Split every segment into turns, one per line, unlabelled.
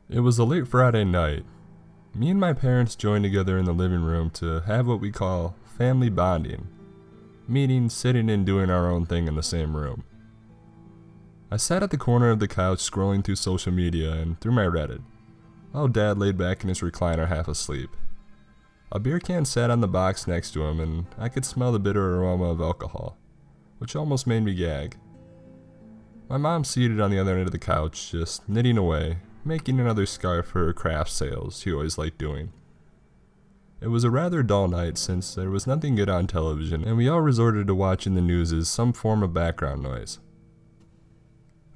It was a late Friday night. Me and my parents joined together in the living room to have what we call family bonding, meaning sitting and doing our own thing in the same room. I sat at the corner of the couch scrolling through social media and through my Reddit, while Dad laid back in his recliner half asleep. A beer can sat on the box next to him and I could smell the bitter aroma of alcohol, which almost made me gag. My mom seated on the other end of the couch, just knitting away, making another scarf for her craft sales she always liked doing. It was a rather dull night since there was nothing good on television and we all resorted to watching the news as some form of background noise.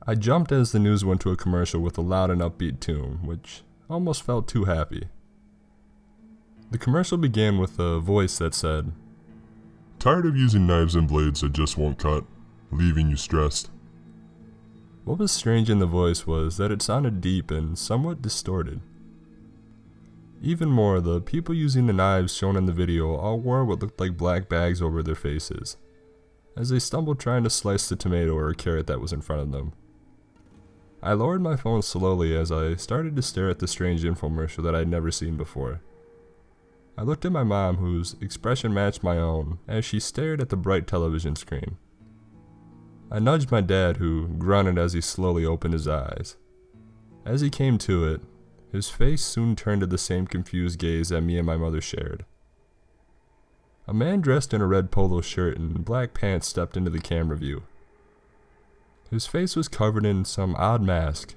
I jumped as the news went to a commercial with a loud and upbeat tune, which almost felt too happy. The commercial began with a voice that said,
"Tired of using knives and blades that just won't cut, leaving you stressed."
What was strange in the voice was that it sounded deep and somewhat distorted. Even more, the people using the knives shown in the video all wore what looked like black bags over their faces, as they stumbled trying to slice the tomato or carrot that was in front of them. I lowered my phone slowly as I started to stare at the strange infomercial that I'd never seen before. I looked at my mom, whose expression matched my own, as she stared at the bright television screen. I nudged my dad, who grunted as he slowly opened his eyes. As he came to it, his face soon turned to the same confused gaze that me and my mother shared. A man dressed in a red polo shirt and black pants stepped into the camera view. His face was covered in some odd mask.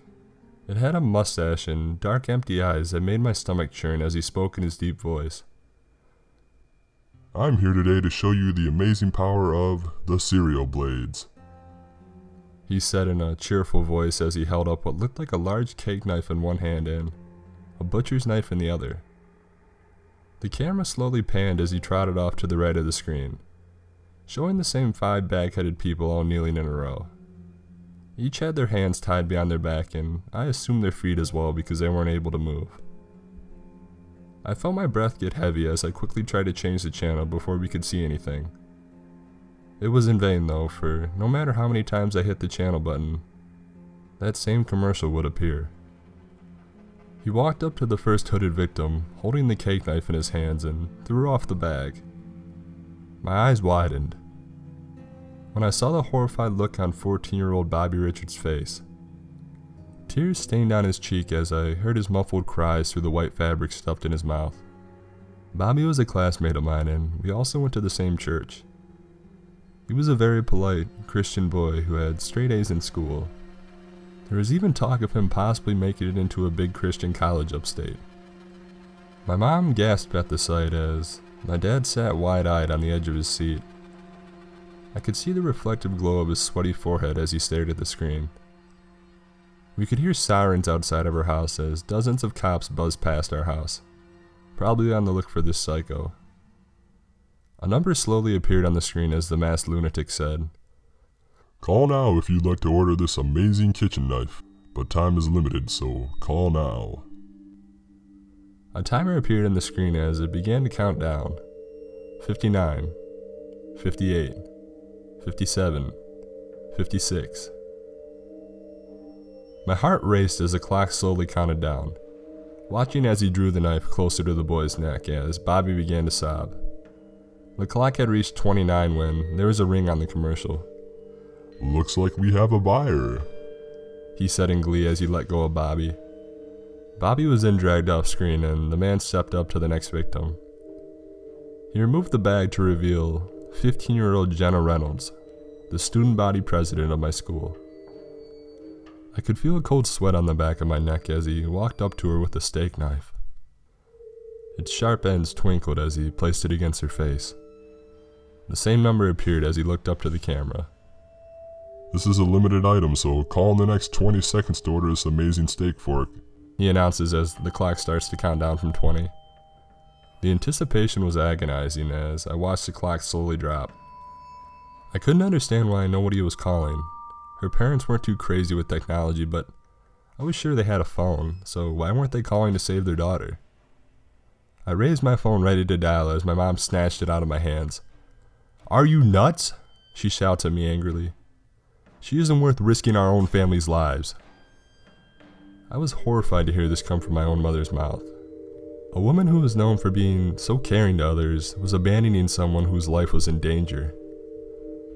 It had a mustache and dark empty eyes that made my stomach churn as he spoke in his deep voice.
"I'm here today to show you the amazing power of the cereal blades,"
he said in a cheerful voice as he held up what looked like a large cake knife in one hand and a butcher's knife in the other. The camera slowly panned as he trotted off to the right of the screen, showing the same 5 bag-headed people all kneeling in a row. Each had their hands tied behind their back, and I assumed their feet as well because they weren't able to move. I felt my breath get heavy as I quickly tried to change the channel before we could see anything. It was in vain though, for no matter how many times I hit the channel button, that same commercial would appear. He walked up to the first hooded victim, holding the cake knife in his hands, and threw off the bag. My eyes widened when I saw the horrified look on 14-year-old Bobby Richards' face. Tears stained on his cheek as I heard his muffled cries through the white fabric stuffed in his mouth. Bobby was a classmate of mine, and we also went to the same church. He was a very polite, Christian boy who had straight A's in school. There was even talk of him possibly making it into a big Christian college upstate. My mom gasped at the sight as my dad sat wide-eyed on the edge of his seat. I could see the reflective glow of his sweaty forehead as he stared at the screen. We could hear sirens outside of our house as dozens of cops buzzed past our house, probably on the look for this psycho. A number slowly appeared on the screen as the masked lunatic said,
"Call now if you'd like to order this amazing kitchen knife, but time is limited, so call now."
A timer appeared on the screen as it began to count down. 59, 58, 57, 56. My heart raced as the clock slowly counted down, watching as he drew the knife closer to the boy's neck as Bobby began to sob. The clock had reached 29 when there was a ring on the commercial.
"Looks like we have a buyer,"
he said in glee as he let go of Bobby. Bobby was then dragged off screen and the man stepped up to the next victim. He removed the bag to reveal 15-year-old Jenna Reynolds, the student body president of my school. I could feel a cold sweat on the back of my neck as he walked up to her with a steak knife. Its sharp ends twinkled as he placed it against her face. The same number appeared as he looked up to the camera.
"This is a limited item, so call in the next 20 seconds to order this amazing steak fork,"
he announces as the clock starts to count down from 20. The anticipation was agonizing as I watched the clock slowly drop. I couldn't understand why nobody was calling. Her parents weren't too crazy with technology, but I was sure they had a phone, so why weren't they calling to save their daughter? I raised my phone ready to dial as my mom snatched it out of my hands. "Are you nuts?" she shouts at me angrily. "She isn't worth risking our own family's lives." I was horrified to hear this come from my own mother's mouth. A woman who was known for being so caring to others was abandoning someone whose life was in danger.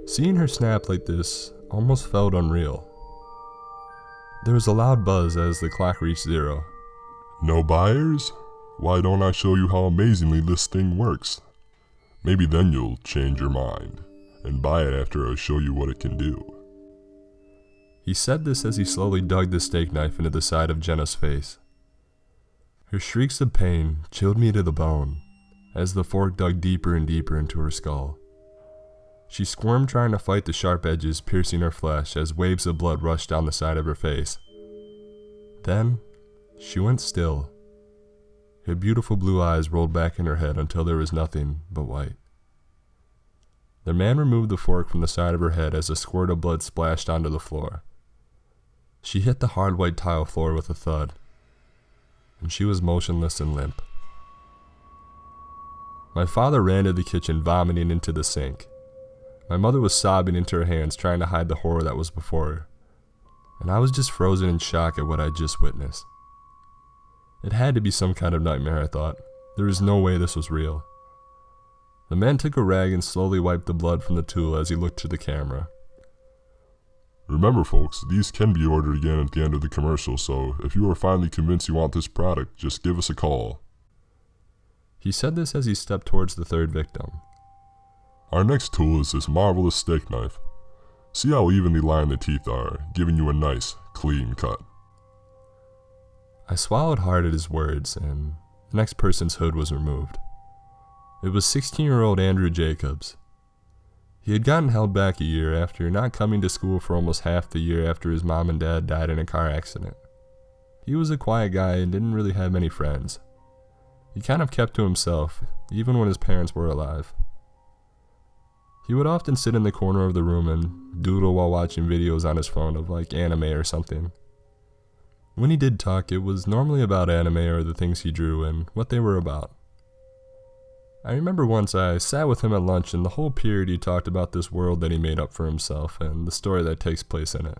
Seeing her snap like this almost felt unreal. There was a loud buzz as the clock reached 0.
No buyers? Why don't I show you how amazingly this thing works? Maybe then you'll change your mind and buy it after I show you what it can do.
He said this as he slowly dug the steak knife into the side of Jenna's face. Her shrieks of pain chilled me to the bone as the fork dug deeper and deeper into her skull. She squirmed trying to fight the sharp edges piercing her flesh as waves of blood rushed down the side of her face. Then, she went still. Her beautiful blue eyes rolled back in her head until there was nothing but white. The man removed the fork from the side of her head as a squirt of blood splashed onto the floor. She hit the hard white tile floor with a thud, and she was motionless and limp. My father ran to the kitchen, vomiting into the sink. My mother was sobbing into her hands, trying to hide the horror that was before her, and I was just frozen in shock at what I'd just witnessed. It had to be some kind of nightmare, I thought. There was no way this was real. The man took a rag and slowly wiped the blood from the tool as he looked to the camera.
Remember folks, these can be ordered again at the end of the commercial, so if you are finally convinced you want this product, just give us a call.
He said this as he stepped towards the third victim.
Our next tool is this marvelous steak knife. See how evenly lined the teeth are, giving you a nice, clean cut.
I swallowed hard at his words, and the next person's hood was removed. It was 16-year-old Andrew Jacobs. He had gotten held back a year after not coming to school for almost half the year after his mom and dad died in a car accident. He was a quiet guy and didn't really have many friends. He kind of kept to himself, even when his parents were alive. He would often sit in the corner of the room and doodle while watching videos on his phone of like anime or something. When he did talk, it was normally about anime or the things he drew and what they were about. I remember once I sat with him at lunch and the whole period he talked about this world that he made up for himself and the story that takes place in it.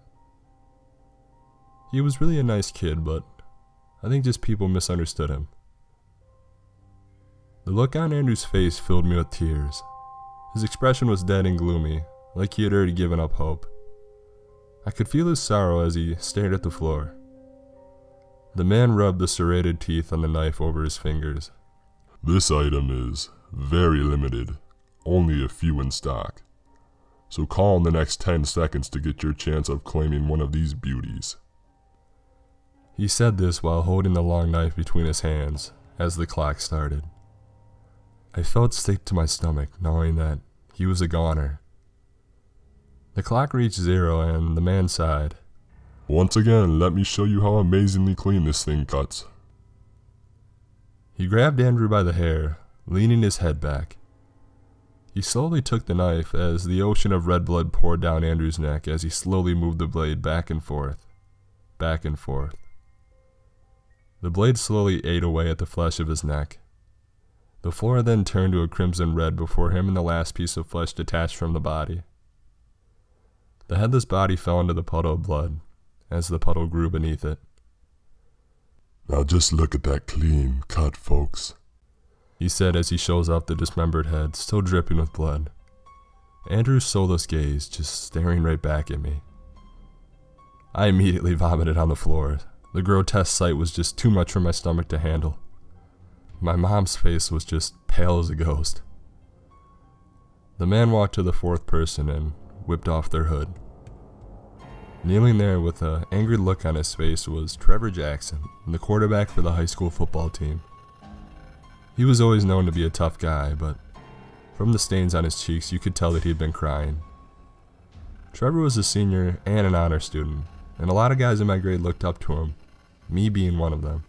He was really a nice kid, but I think just people misunderstood him. The look on Andrew's face filled me with tears. His expression was dead and gloomy, like he had already given up hope. I could feel his sorrow as he stared at the floor. The man rubbed the serrated teeth on the knife over his fingers.
This item is very limited, only a few in stock. So call in the next 10 seconds to get your chance of claiming one of these beauties.
He said this while holding the long knife between his hands as the clock started. I felt sick to my stomach knowing that he was a goner. The clock reached 0 and the man sighed.
Once again, let me show you how amazingly clean this thing cuts.
He grabbed Andrew by the hair, leaning his head back. He slowly took the knife as the ocean of red blood poured down Andrew's neck as he slowly moved the blade back and forth, back and forth. The blade slowly ate away at the flesh of his neck. The floor then turned to a crimson red before him and the last piece of flesh detached from the body. The headless body fell into the puddle of blood as the puddle grew beneath it.
Now just look at that clean cut, folks,
he said as he shows off the dismembered head, still dripping with blood. Andrew's soulless gaze just staring right back at me. I immediately vomited on the floor. The grotesque sight was just too much for my stomach to handle. My mom's face was just pale as a ghost. The man walked to the fourth person and whipped off their hood. Kneeling there with an angry look on his face was Trevor Jackson, the quarterback for the high school football team. He was always known to be a tough guy, but from the stains on his cheeks you could tell that he'd been crying. Trevor was a senior and an honor student, and a lot of guys in my grade looked up to him, me being one of them.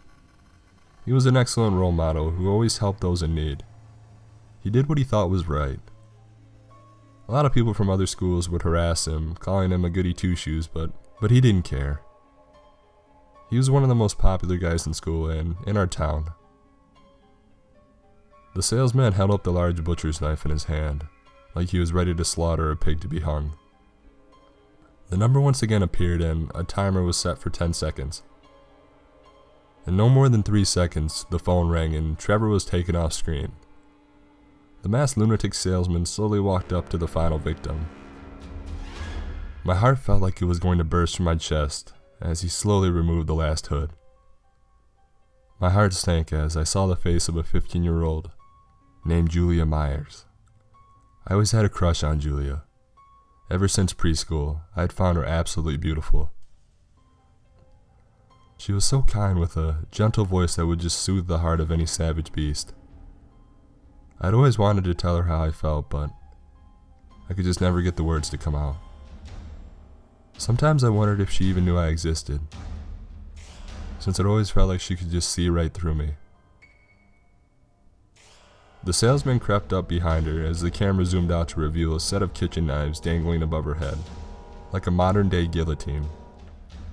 He was an excellent role model who always helped those in need. He did what he thought was right. A lot of people from other schools would harass him, calling him a goody two-shoes, but he didn't care. He was one of the most popular guys in school and in our town. The salesman held up the large butcher's knife in his hand, like he was ready to slaughter a pig to be hung. The number once again appeared and a timer was set for 10 seconds. In no more than 3 seconds, the phone rang and Trevor was taken off screen. The masked lunatic salesman slowly walked up to the final victim. My heart felt like it was going to burst from my chest as he slowly removed the last hood. My heart sank as I saw the face of a 15-year-old named Julia Myers. I always had a crush on Julia. Ever since preschool, I had found her absolutely beautiful. She was so kind with a gentle voice that would just soothe the heart of any savage beast. I'd always wanted to tell her how I felt, but I could just never get the words to come out. Sometimes I wondered if she even knew I existed, since it always felt like she could just see right through me. The salesman crept up behind her as the camera zoomed out to reveal a set of kitchen knives dangling above her head, like a modern-day guillotine.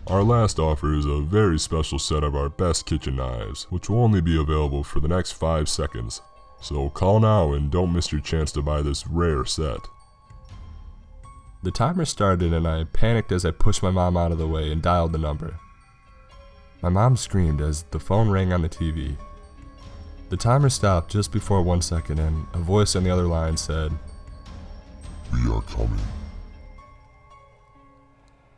Our last offer is a very special set of our best kitchen knives, which will only be available for the next 5 seconds. So call now and don't miss your chance to buy this rare set.
The timer started and I panicked as I pushed my mom out of the way and dialed the number. My mom screamed as the phone rang on the TV. The timer stopped just before 1 second and a voice on the other line said,
"We are coming."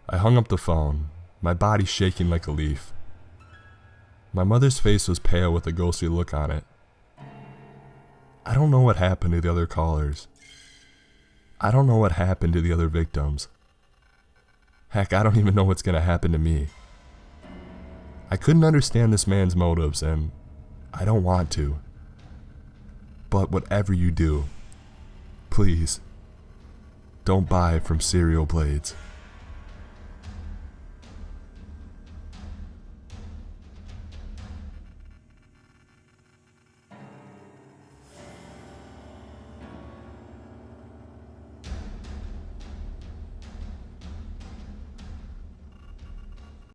I hung up the phone, my body shaking like a leaf. My mother's face was pale with a ghostly look on it. I don't know what happened to the other callers. I don't know what happened to the other victims. Heck, I don't even know what's gonna happen to me. I couldn't understand this man's motives, and I don't want to. But whatever you do, please, don't buy from Cereal Blades.